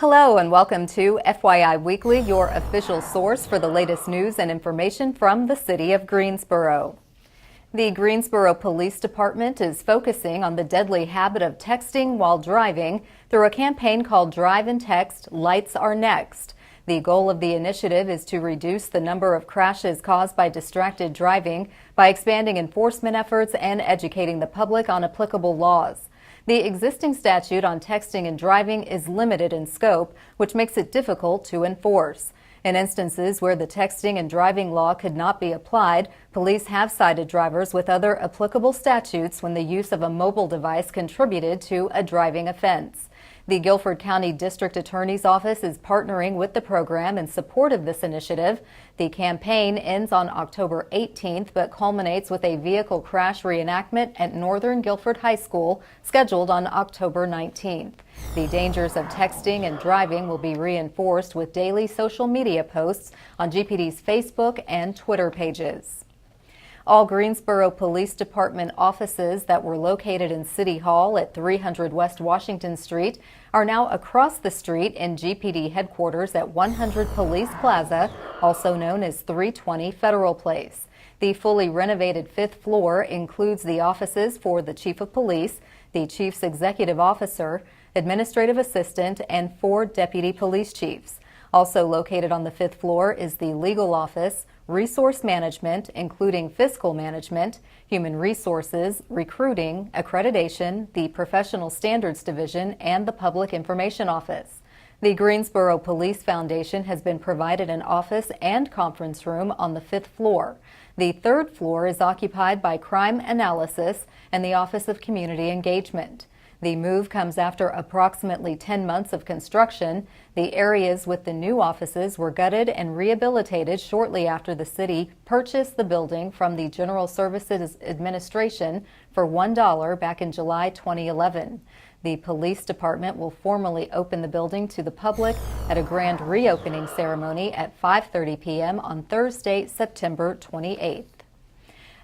Hello and welcome to FYI Weekly, your official source for the latest news and information from the city of Greensboro. The Greensboro Police Department is focusing on the deadly habit of texting while driving through a campaign called Drive and Text, Lights Are Next. The goal of the initiative is to reduce the number of crashes caused by distracted driving by expanding enforcement efforts and educating the public on applicable laws. The existing statute on texting and driving is limited in scope, which makes it difficult to enforce. In instances where the texting and driving law could not be applied, police have cited drivers with other applicable statutes when the use of a mobile device contributed to a driving offense. The Guilford County District Attorney's Office is partnering with the program in support of this initiative. The campaign ends on October 18th, but culminates with a vehicle crash reenactment at Northern Guilford High School, scheduled on October 19th. The dangers of texting and driving will be reinforced with daily social media posts on GPD's Facebook and Twitter pages. All Greensboro Police Department offices that were located in City Hall at 300 West Washington Street are now across the street in GPD headquarters at 100 Police Plaza, also known as 320 Federal Place. The fully renovated fifth floor includes the offices for the Chief of Police, the Chief's Executive Officer, Administrative Assistant, and 4 Deputy Police Chiefs. Also located on the fifth floor is the Legal Office, Resource Management, including Fiscal Management, Human Resources, Recruiting, Accreditation, the Professional Standards Division, and the Public Information Office. The Greensboro Police Foundation has been provided an office and conference room on the fifth floor. The third floor is occupied by Crime Analysis and the Office of Community Engagement. The move comes after approximately 10 months of construction. The areas with the new offices were gutted and rehabilitated shortly after the city purchased the building from the General Services Administration for $1 back in July 2011. The police department will formally open the building to the public at a grand reopening ceremony at 5:30 p.m. on Thursday, September 28th.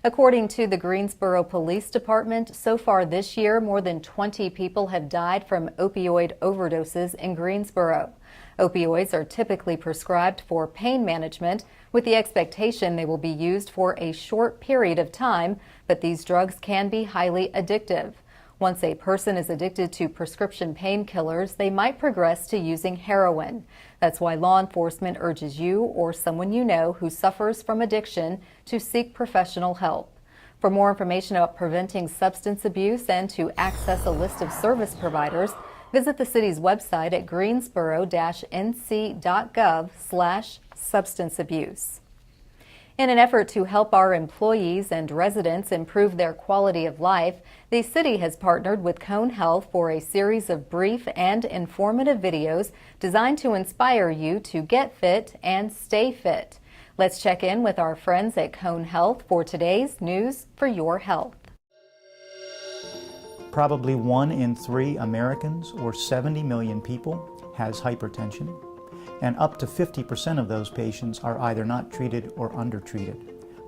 According to the Greensboro Police Department, so far this year, more than 20 people have died from opioid overdoses in Greensboro. Opioids are typically prescribed for pain management with the expectation they will be used for a short period of time, but these drugs can be highly addictive. Once a person is addicted to prescription painkillers, they might progress to using heroin. That's why law enforcement urges you or someone you know who suffers from addiction to seek professional help. For more information about preventing substance abuse and to access a list of service providers, visit the city's website at greensboro-nc.gov/substance abuse. In an effort to help our employees and residents improve their quality of life, the city has partnered with Cone Health for a series of brief and informative videos designed to inspire you to get fit and stay fit. Let's check in with our friends at Cone Health for today's News for Your Health. Probably 1 in 3 Americans, or 70 million people, has hypertension. And up to 50% of those patients are either not treated or undertreated.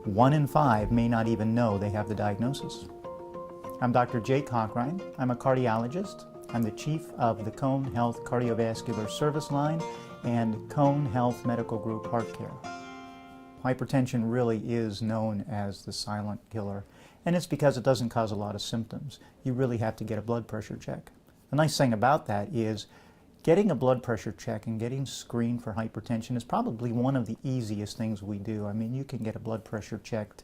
1 in 5 may not even know they have the diagnosis. I'm Dr. Jay Cochrane. I'm a cardiologist. I'm the chief of the Cone Health Cardiovascular Service Line and Cone Health Medical Group Heart Care. Hypertension really is known as the silent killer, and it's because it doesn't cause a lot of symptoms. You really have to get a blood pressure check. The nice thing about that is getting a blood pressure check and getting screened for hypertension is probably one of the easiest things we do. I mean, you can get a blood pressure checked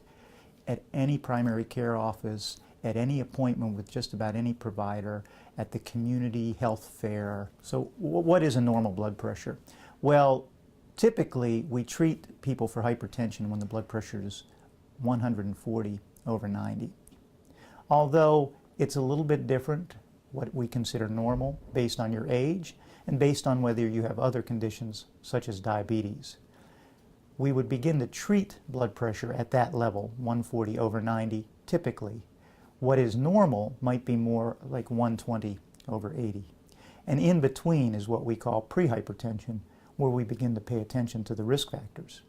at any primary care office, at any appointment with just about any provider, at the community health fair. So what is a normal blood pressure? Well, typically we treat people for hypertension when the blood pressure is 140/90. Although it's a little bit different what we consider normal based on your age and based on whether you have other conditions such as diabetes. We would begin to treat blood pressure at that level, 140/90, typically. What is normal might be more like 120/80. And in between is what we call prehypertension, where we begin to pay attention to the risk factors.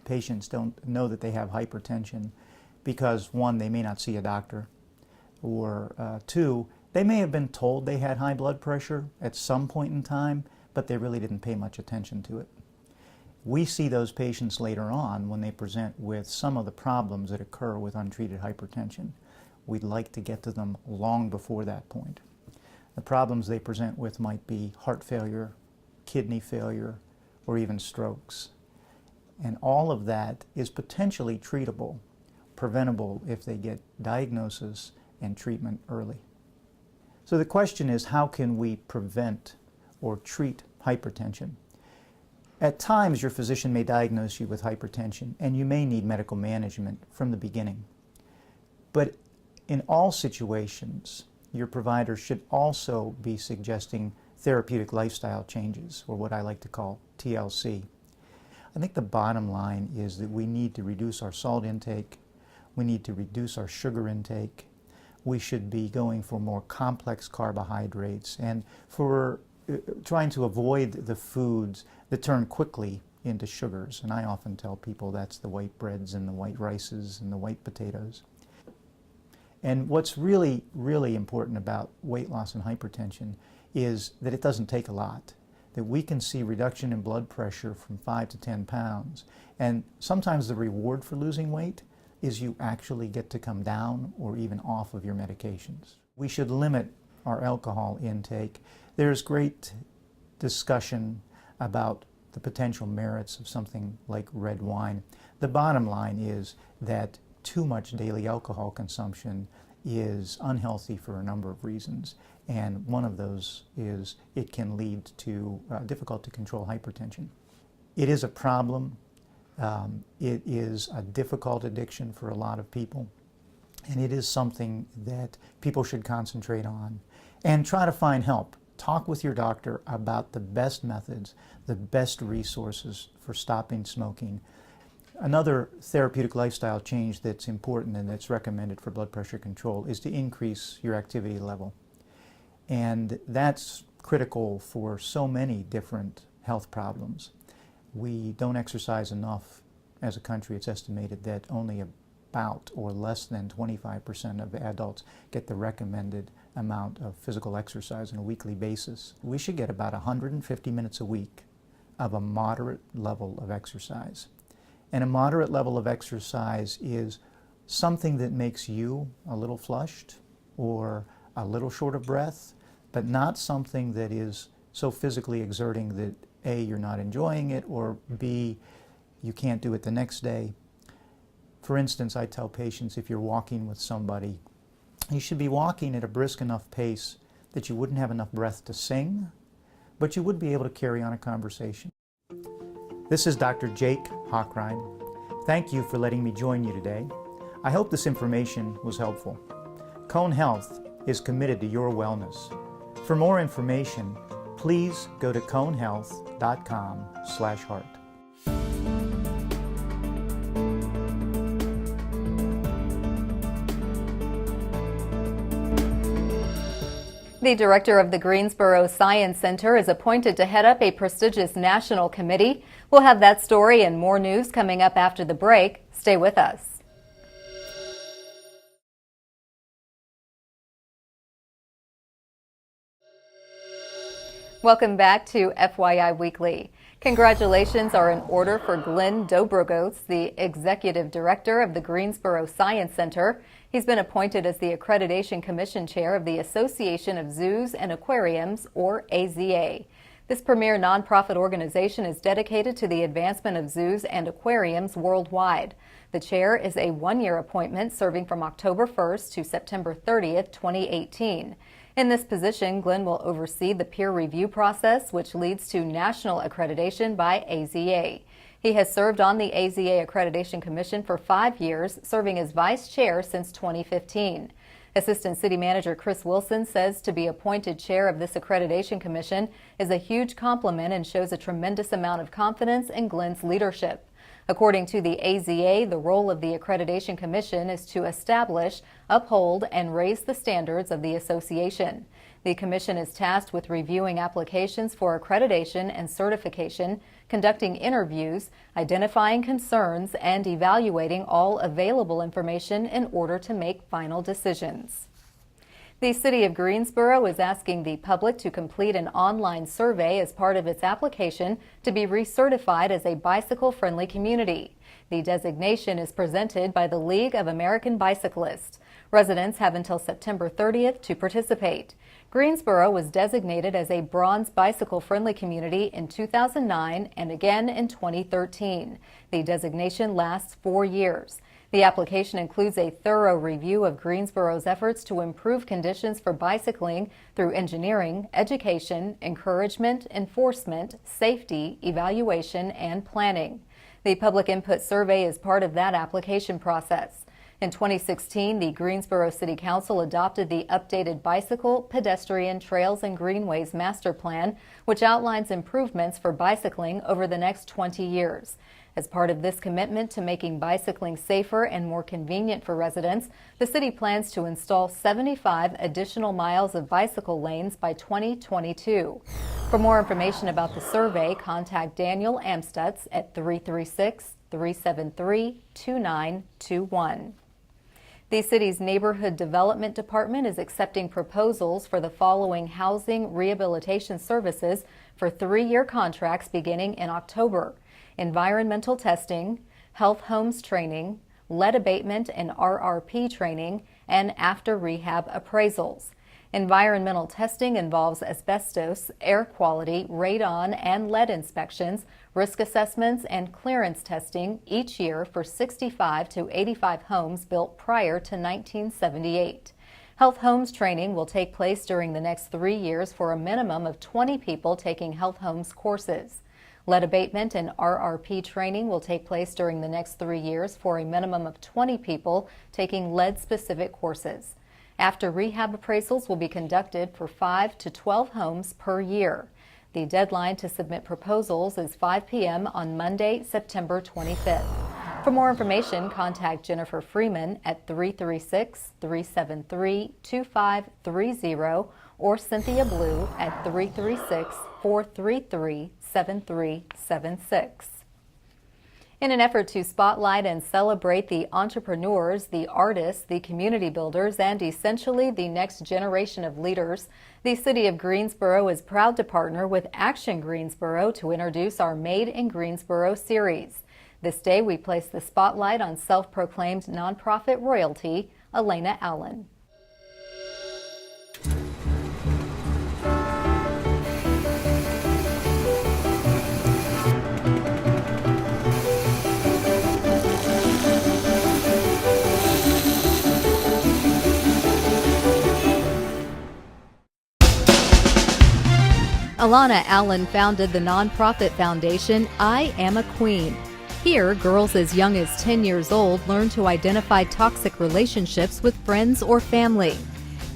Patients don't know that they have hypertension because, 1, they may not see a doctor, or 2, they may have been told they had high blood pressure at some point in time, but they really didn't pay much attention to it. We see those patients later on when they present with some of the problems that occur with untreated hypertension. We'd like to get to them long before that point. The problems they present with might be heart failure, kidney failure, or even strokes. And all of that is potentially treatable, preventable if they get diagnosis and treatment early. So the question is, how can we prevent or treat hypertension? At times, your physician may diagnose you with hypertension, and you may need medical management from the beginning. But in all situations, your provider should also be suggesting therapeutic lifestyle changes, or what I like to call TLC. I think the bottom line is that we need to reduce our salt intake, we need to reduce our sugar intake, we should be going for more complex carbohydrates, and for trying to avoid the foods that turn quickly into sugars. And I often tell people that's the white breads and the white rices and the white potatoes. And what's really, really important about weight loss and hypertension is that it doesn't take a lot, that we can see reduction in blood pressure from 5 to 10 pounds. And sometimes the reward for losing weight is you actually get to come down or even off of your medications. We should limit our alcohol intake. There's great discussion about the potential merits of something like red wine. The bottom line is that too much daily alcohol consumption is unhealthy for a number of reasons, and one of those is it can lead to difficult to control hypertension. It is a problem. It is a difficult addiction for a lot of people, and it is something that people should concentrate on and try to find help. Talk with your doctor about the best methods, the best resources for stopping smoking. Another therapeutic lifestyle change that's important and that's recommended for blood pressure control is to increase your activity level. And that's critical for so many different health problems. We don't exercise enough as a country. It's estimated that only about or less than 25% of adults get the recommended amount of physical exercise on a weekly basis. We should get about 150 minutes a week of a moderate level of exercise. And a moderate level of exercise is something that makes you a little flushed or a little short of breath, but not something that is so physically exerting that A, you're not enjoying it, or B, you can't do it the next day. For instance, I tell patients if you're walking with somebody, you should be walking at a brisk enough pace that you wouldn't have enough breath to sing, but you would be able to carry on a conversation. This is Dr. Jake Hochrein. Thank you for letting me join you today. I hope this information was helpful. Cone Health is committed to your wellness. For more information, please go to conehealth.com/heart. The director of the Greensboro Science Center is appointed to head up a prestigious national committee. We'll have that story and more news coming up after the break. Stay with us. Welcome back to FYI Weekly. Congratulations are in order for Glenn Dobrogos, the executive director of the Greensboro Science Center. He's been appointed as the Accreditation Commission Chair of the Association of Zoos and Aquariums, or AZA. This premier nonprofit organization is dedicated to the advancement of zoos and aquariums worldwide. The chair is a one-year appointment serving from October 1st to September 30th, 2018. In this position, Glenn will oversee the peer review process, which leads to national accreditation by AZA. He has served on the AZA Accreditation Commission for 5 years, serving as vice chair since 2015. Assistant City Manager Chris Wilson says to be appointed chair of this accreditation commission is a huge compliment and shows a tremendous amount of confidence in Glenn's leadership. According to the AZA, the role of the Accreditation Commission is to establish, uphold, and raise the standards of the association. The commission is tasked with reviewing applications for accreditation and certification, conducting interviews, identifying concerns, and evaluating all available information in order to make final decisions. The City of Greensboro is asking the public to complete an online survey as part of its application to be recertified as a bicycle-friendly community. The designation is presented by the League of American Bicyclists. Residents have until September 30th to participate. Greensboro was designated as a bronze bicycle-friendly community in 2009 and again in 2013. The designation lasts 4 years. The application includes a thorough review of Greensboro's efforts to improve conditions for bicycling through engineering, education, encouragement, enforcement, safety, evaluation, and planning. The public input survey is part of that application process. In 2016, the Greensboro City Council adopted the updated Bicycle, Pedestrian, Trails, and Greenways Master Plan, which outlines improvements for bicycling over the next 20 years. As part of this commitment to making bicycling safer and more convenient for residents, the city plans to install 75 additional miles of bicycle lanes by 2022. For more information about the survey, contact Daniel Amstutz at 336-373-2921. The city's Neighborhood Development Department is accepting proposals for the following housing rehabilitation services for 3-year contracts beginning in October: environmental testing, health homes training, lead abatement and RRP training, and after rehab appraisals. Environmental testing involves asbestos, air quality, radon, and lead inspections, risk assessments, and clearance testing each year for 65 to 85 homes built prior to 1978. Health homes training will take place during the next 3 years for a minimum of 20 people taking health homes courses. Lead abatement and RRP training will take place during the next 3 years for a minimum of 20 people taking lead-specific courses. After rehab appraisals will be conducted for 5 to 12 homes per year. The deadline to submit proposals is 5 p.m. on Monday, September 25th. For more information, contact Jennifer Freeman at 336-373-2530 or Cynthia Blue at 336-433-7376. In an effort to spotlight and celebrate the entrepreneurs, the artists, the community builders, and essentially the next generation of leaders, the City of Greensboro is proud to partner with Action Greensboro to introduce our Made in Greensboro series. This day we place the spotlight on self-proclaimed nonprofit royalty, Elena Allen. Alana Allen founded the nonprofit foundation I Am a Queen. Here, girls as young as 10 years old learn to identify toxic relationships with friends or family.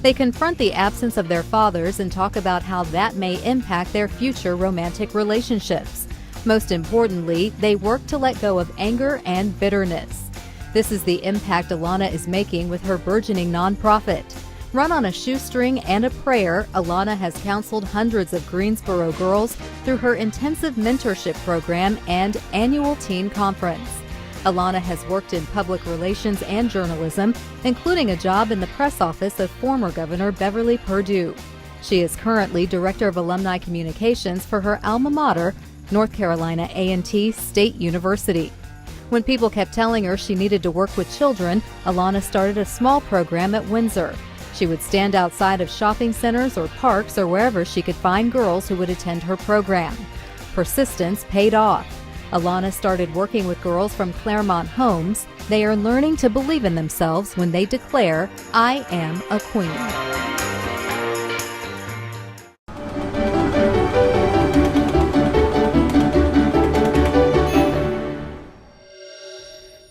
They confront the absence of their fathers and talk about how that may impact their future romantic relationships. Most importantly, they work to let go of anger and bitterness. This is the impact Alana is making with her burgeoning nonprofit. Run on a shoestring and a prayer, Alana has counseled hundreds of Greensboro girls through her intensive mentorship program and annual teen conference. Alana has worked in public relations and journalism, including a job in the press office of former Governor Beverly Perdue. She is currently Director of Alumni Communications for her alma mater, North Carolina A&T State University. When people kept telling her she needed to work with children, Alana started a small program at Windsor. She would stand outside of shopping centers or parks or wherever she could find girls who would attend her program. Persistence paid off. Alana started working with girls from Claremont Homes. They are learning to believe in themselves when they declare, "I am a queen."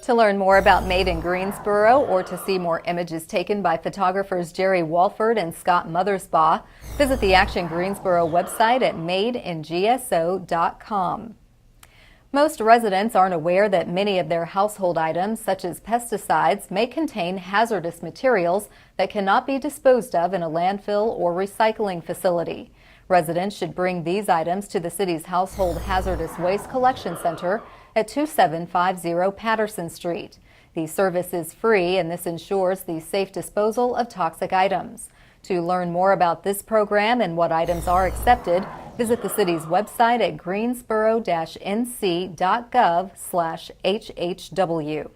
To learn more about Made in Greensboro or to see more images taken by photographers Jerry Walford and Scott Mothersbaugh, visit the Action Greensboro website at madeingso.com. Most residents aren't aware that many of their household items, such as pesticides, may contain hazardous materials that cannot be disposed of in a landfill or recycling facility. Residents should bring these items to the city's Household Hazardous Waste Collection Center at 2750 Patterson Street. The service is free, and this ensures the safe disposal of toxic items. To learn more about this program and what items are accepted, visit the city's website at greensboro-nc.gov/HHW.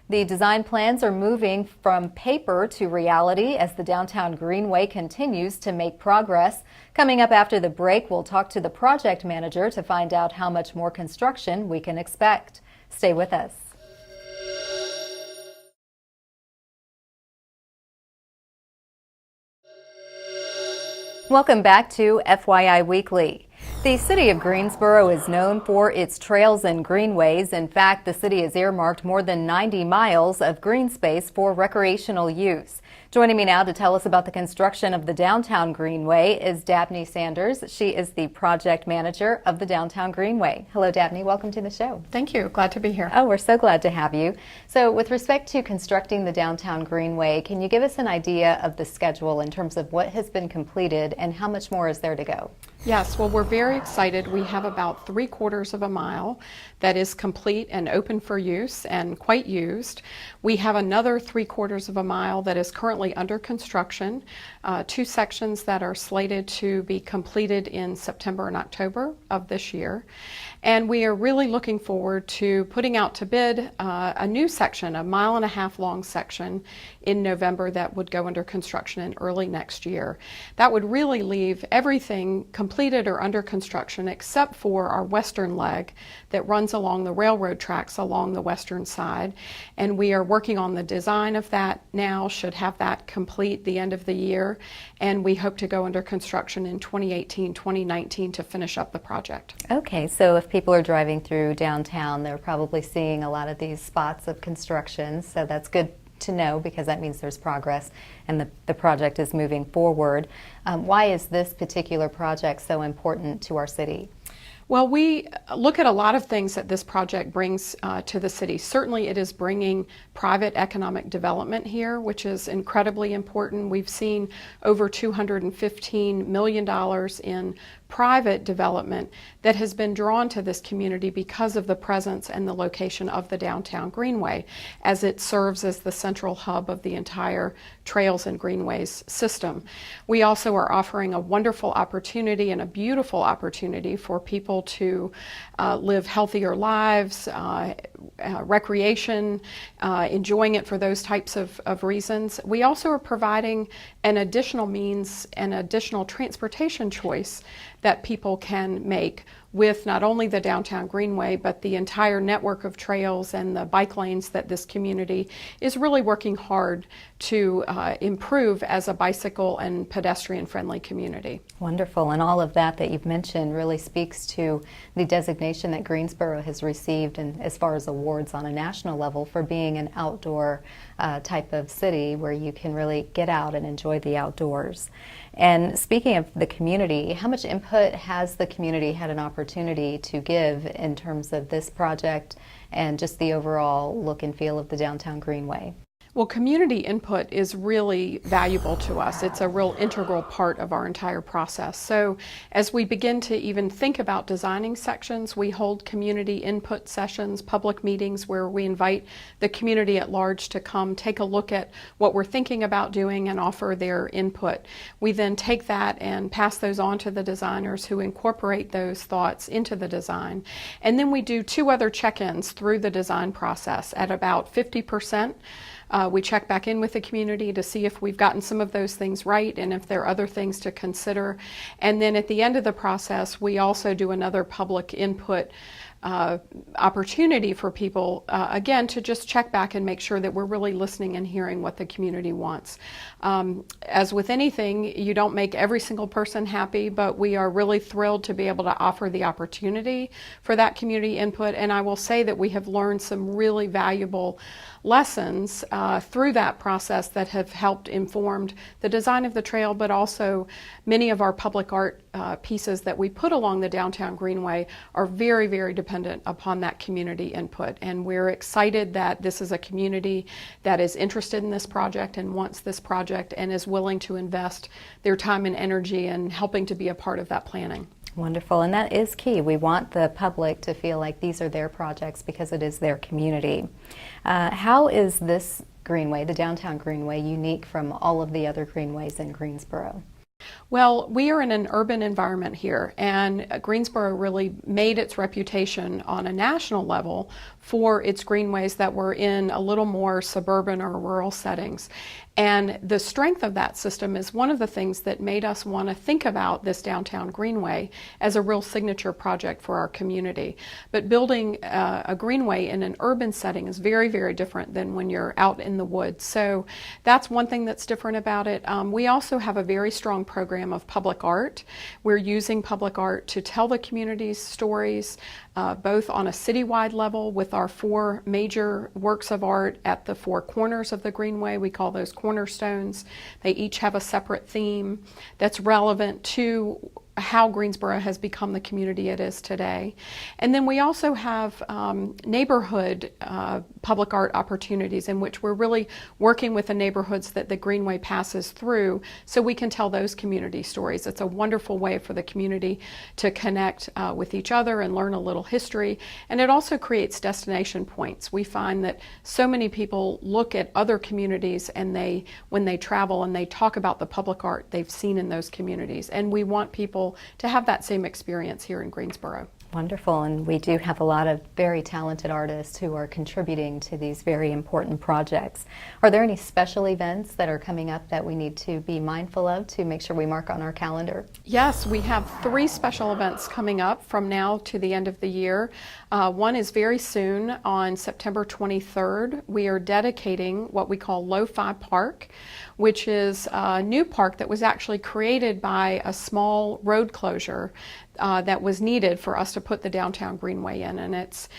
The design plans are moving from paper to reality as the downtown Greenway continues to make progress. Coming up after the break, we'll talk to the project manager to find out how much more construction we can expect. Stay with us. Welcome back to FYI Weekly. The city of Greensboro is known for its trails and greenways. In fact, the city has earmarked more than 90 miles of green space for recreational use. Joining me now to tell us about the construction of the Downtown Greenway is Dabney Sanders. She is the project manager of the Downtown Greenway. Hello, Dabney. Welcome to the show. Thank you. Glad to be here. Oh, we're so glad to have you. So with respect to constructing the Downtown Greenway, can you give us an idea of the schedule in terms of what has been completed and how much more is there to go? Yes, well, we're very excited. We have about 3/4 of a mile that is complete and open for use and quite used. We have another 3/4 of a mile that is currently under construction, 2 sections that are slated to be completed in September and October of this year. And we are really looking forward to putting out to bid a new section, a 1.5 mile long section in November that would go under construction in early next year. That would really leave everything completed or under construction except for our western leg that runs along the railroad tracks along the western side. And we are working on the design of that now, should have that complete the end of the year. And we hope to go under construction in 2018, 2019 to finish up the project. Okay, so if people are driving through downtown, they're probably seeing a lot of these spots of construction. So that's good to know because that means there's progress and the project is moving forward. Why is this particular project so important to our city? Well, we look at a lot of things that this project brings to the city. Certainly it is bringing private economic development here, which is incredibly important. We've seen over $215 million in private development that has been drawn to this community because of the presence and the location of the Downtown Greenway, as it serves as the central hub of the entire trails and greenways system. We also are offering a wonderful opportunity and a beautiful opportunity for people to live healthier lives, recreation, enjoying it for those types of reasons. We also are providing an additional means and additional transportation choice that people can make with not only the Downtown Greenway, but the entire network of trails and the bike lanes that this community is really working hard to improve as a bicycle and pedestrian-friendly community. Wonderful, and all of that you've mentioned really speaks to the designation that Greensboro has received and as far as awards on a national level for being an outdoor type of city where you can really get out and enjoy the outdoors. And speaking of the community, how much input has the community had an opportunity to give in terms of this project and just the overall look and feel of the Downtown Greenway? Well, community input is really valuable to us. It's a real integral part of our entire process. So as we begin to even think about designing sections, we hold community input sessions, public meetings where we invite the community at large to come take a look at what we're thinking about doing and offer their input. We then take that and pass those on to the designers who incorporate those thoughts into the design. And then we do 2 other check-ins through the design process at about 50%. We check back in with the community to see if we've gotten some of those things right and if there are other things to consider. And then at the end of the process, we also do another public input opportunity for people, again, to just check back and make sure that we're really listening and hearing what the community wants. As with anything, you don't make every single person happy, but we are really thrilled to be able to offer the opportunity for that community input. And I will say that we have learned some really valuable lessons through that process that have helped informed the design of the trail, but also many of our public art pieces that we put along the Downtown Greenway are very, very dependent upon that community input. And we're excited that this is a community that is interested in this project and wants this project and is willing to invest their time and energy in helping to be a part of that planning. Wonderful, and that is key. We want the public to feel like these are their projects because it is their community. How is this Greenway, the downtown Greenway, unique from all of the other greenways in Greensboro? Well, we are in an urban environment here, and Greensboro really made its reputation on a national level for its greenways that were in a little more suburban or rural settings. And the strength of that system is one of the things that made us want to think about this downtown greenway as a real signature project for our community. But building a greenway in an urban setting is very, very different than when you're out in the woods. So that's one thing that's different about it. We also have a very strong program of public art. We're using public art to tell the community's stories, both on a citywide level with our 4 major works of art at the 4 corners of the greenway. We call those cornerstones. They each have a separate theme that's relevant to how Greensboro has become the community it is today. And then we also have neighborhood public art opportunities in which we're really working with the neighborhoods that the Greenway passes through so we can tell those community stories. It's a wonderful way for the community to connect with each other and learn a little history. And it also creates destination points. We find that so many people look at other communities and when they travel and they talk about the public art they've seen in those communities. And we want people to have that same experience here in Greensboro. Wonderful, and we do have a lot of very talented artists who are contributing to these very important projects. Are there any special events that are coming up that we need to be mindful of to make sure we mark on our calendar? Yes, we have 3 special events coming up from now to the end of the year. One is very soon on September 23rd. We are dedicating what we call Lo-Fi Park, which is a new park that was actually created by a small road closure that was needed for us to put the downtown Greenway in, and it's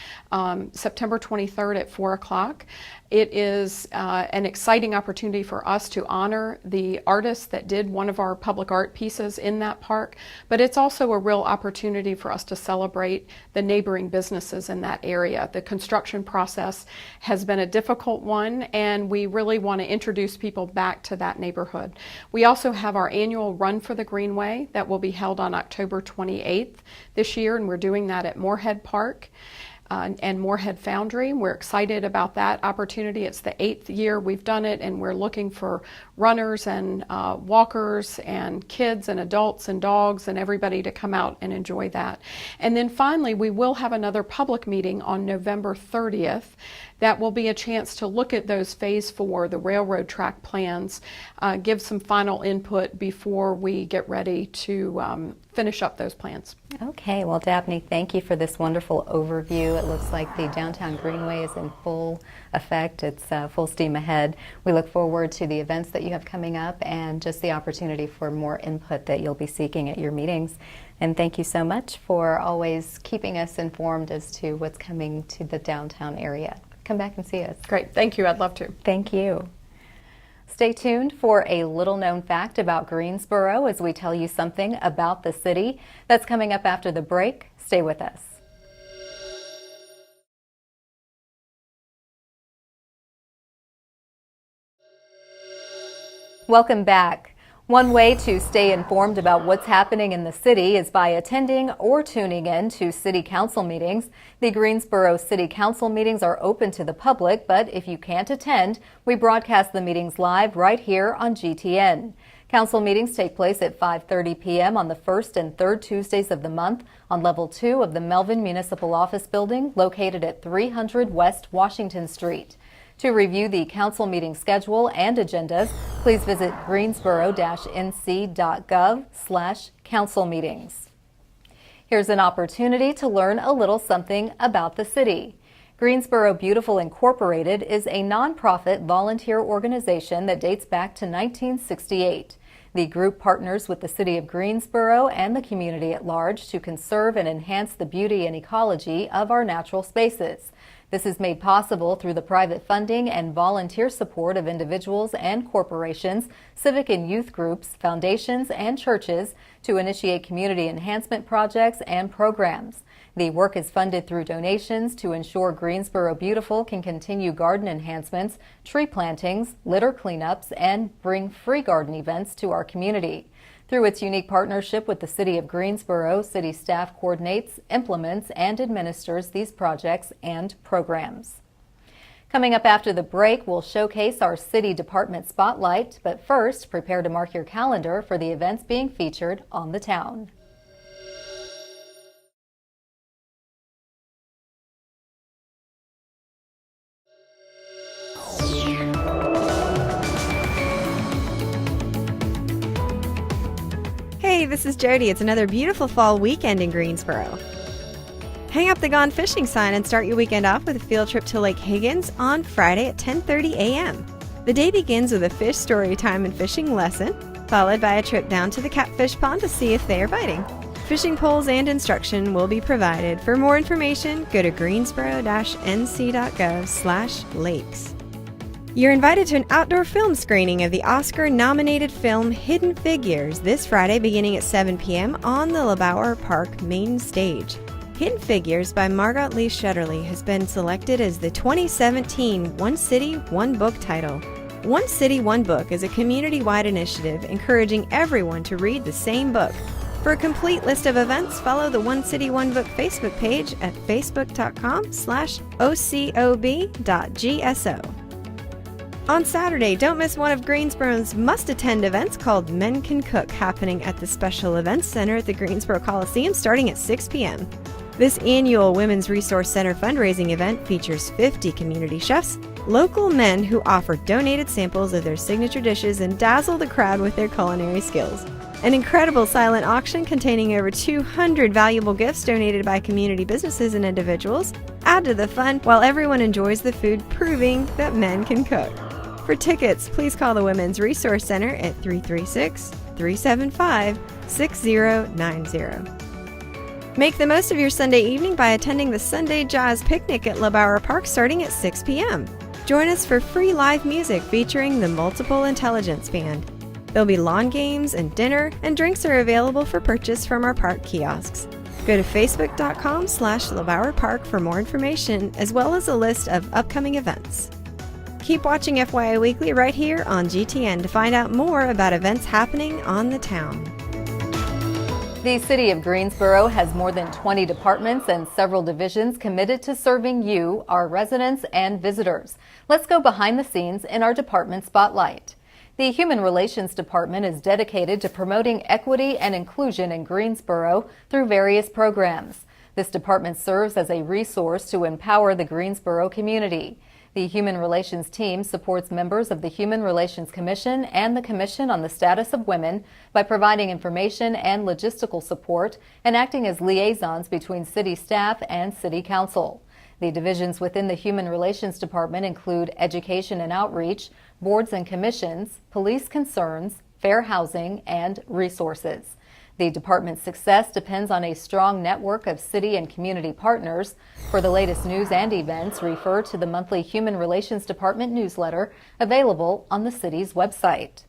September 23rd at 4 o'clock. It is an exciting opportunity for us to honor the artists that did one of our public art pieces in that park, but it's also a real opportunity for us to celebrate the neighboring businesses in that area. The construction process has been a difficult one, and we really want to introduce people back to that neighborhood. We also have our annual Run for the Greenway that will be held on October 28th this year, and we're doing that at Moorhead Park and Moorhead Foundry. We're excited about that opportunity. It's the 8th year we've done it, and we're looking for runners and walkers and kids and adults and dogs and everybody to come out and enjoy that. And then finally, we will have another public meeting on November 30th. That will be a chance to look at those Phase 4, the railroad track plans, give some final input before we get ready to finish up those plans. Okay, well, Dabney, thank you for this wonderful overview. It looks like the downtown Greenway is in full effect. It's full steam ahead. We look forward to the events that you have coming up and just the opportunity for more input that you'll be seeking at your meetings. And thank you so much for always keeping us informed as to what's coming to the downtown area. Come back and see us. Great, thank you. I'd love to. Thank you. Stay tuned for a little known fact about Greensboro as we tell you something about the city. That's coming up after the break. Stay with us. Welcome back. One way to stay informed about what's happening in the city is by attending or tuning in to City Council meetings. The Greensboro City Council meetings are open to the public, but if you can't attend, we broadcast the meetings live right here on GTN. Council meetings take place at 5:30 p.m. on the first and third Tuesdays of the month on Level 2 of the Melvin Municipal Office Building located at 300 West Washington Street. To review the council meeting schedule and agendas, please visit greensboro-nc.gov/council meetings. Here's an opportunity to learn a little something about the city. Greensboro Beautiful Incorporated is a nonprofit volunteer organization that dates back to 1968. The group partners with the city of Greensboro and the community at large to conserve and enhance the beauty and ecology of our natural spaces. This is made possible through the private funding and volunteer support of individuals and corporations, civic and youth groups, foundations, and churches to initiate community enhancement projects and programs. The work is funded through donations to ensure Greensboro Beautiful can continue garden enhancements, tree plantings, litter cleanups, and bring free garden events to our community. Through its unique partnership with the City of Greensboro, city staff coordinates, implements, and administers these projects and programs. Coming up after the break, we'll showcase our City Department Spotlight, but first, prepare to mark your calendar for the events being featured on the town. Hey, this is Jody. It's another beautiful fall weekend in Greensboro. Hang up the Gone Fishing sign and start your weekend off with a field trip to Lake Higgins on Friday at 10:30 a.m. The day begins with a fish story time and fishing lesson, followed by a trip down to the catfish pond to see if they are biting. Fishing poles and instruction will be provided. For more information, go to greensboro-nc.gov/lakes. You're invited to an outdoor film screening of the Oscar-nominated film Hidden Figures this Friday beginning at 7 p.m. on the LeBauer Park main stage. Hidden Figures by Margot Lee Shetterly has been selected as the 2017 One City, One Book title. One City, One Book is a community-wide initiative encouraging everyone to read the same book. For a complete list of events, follow the One City, One Book Facebook page at facebook.com/ocob.gso. On Saturday, don't miss one of Greensboro's must-attend events called Men Can Cook, happening at the Special Events Center at the Greensboro Coliseum starting at 6 p.m. This annual Women's Resource Center fundraising event features 50 community chefs, local men who offer donated samples of their signature dishes and dazzle the crowd with their culinary skills. An incredible silent auction containing over 200 valuable gifts donated by community businesses and individuals add to the fun while everyone enjoys the food, proving that men can cook. For tickets, please call the Women's Resource Center at 336-375-6090. Make the most of your Sunday evening by attending the Sunday Jazz Picnic at LeBauer Park starting at 6 p.m. Join us for free live music featuring the Multiple Intelligence Band. There'll be lawn games and dinner, and drinks are available for purchase from our park kiosks. Go to facebook.com/LeBauer Park for more information, as well as a list of upcoming events. Keep watching FYI Weekly right here on GTN to find out more about events happening on the town. The City of Greensboro has more than 20 departments and several divisions committed to serving you, our residents and visitors. Let's go behind the scenes in our department spotlight. The Human Relations Department is dedicated to promoting equity and inclusion in Greensboro through various programs. This department serves as a resource to empower the Greensboro community. The Human Relations team supports members of the Human Relations Commission and the Commission on the Status of Women by providing information and logistical support and acting as liaisons between city staff and city council. The divisions within the Human Relations Department include education and outreach, boards and commissions, police concerns, fair housing, and resources. The department's success depends on a strong network of city and community partners. For the latest news and events, refer to the monthly Human Relations Department newsletter available on the city's website.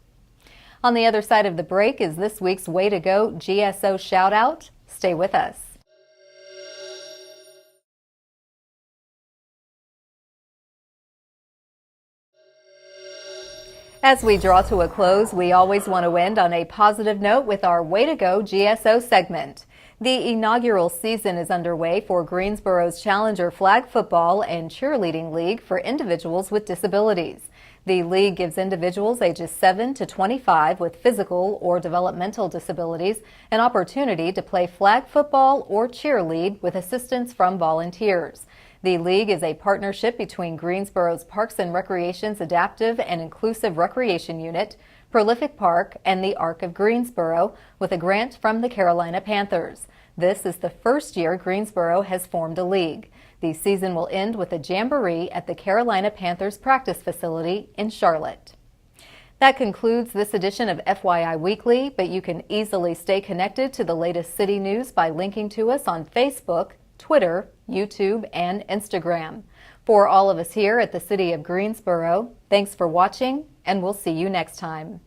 On the other side of the break is this week's Way to Go GSO shout out. Stay with us. As we draw to a close, we always want to end on a positive note with our Way to Go GSO segment. The inaugural season is underway for Greensboro's Challenger Flag Football and Cheerleading League for individuals with disabilities. The league gives individuals ages 7 to 25 with physical or developmental disabilities an opportunity to play flag football or cheerlead with assistance from volunteers. The league is a partnership between Greensboro's Parks and Recreation's Adaptive and Inclusive Recreation Unit, Prolific Park, and the Arc of Greensboro, with a grant from the Carolina Panthers. This is the first year Greensboro has formed a league. The season will end with a jamboree at the Carolina Panthers practice facility in Charlotte. That concludes this edition of FYI Weekly, but you can easily stay connected to the latest city news by linking to us on Facebook, Twitter, YouTube, and Instagram. For all of us here at the City of Greensboro, thanks for watching, and we'll see you next time.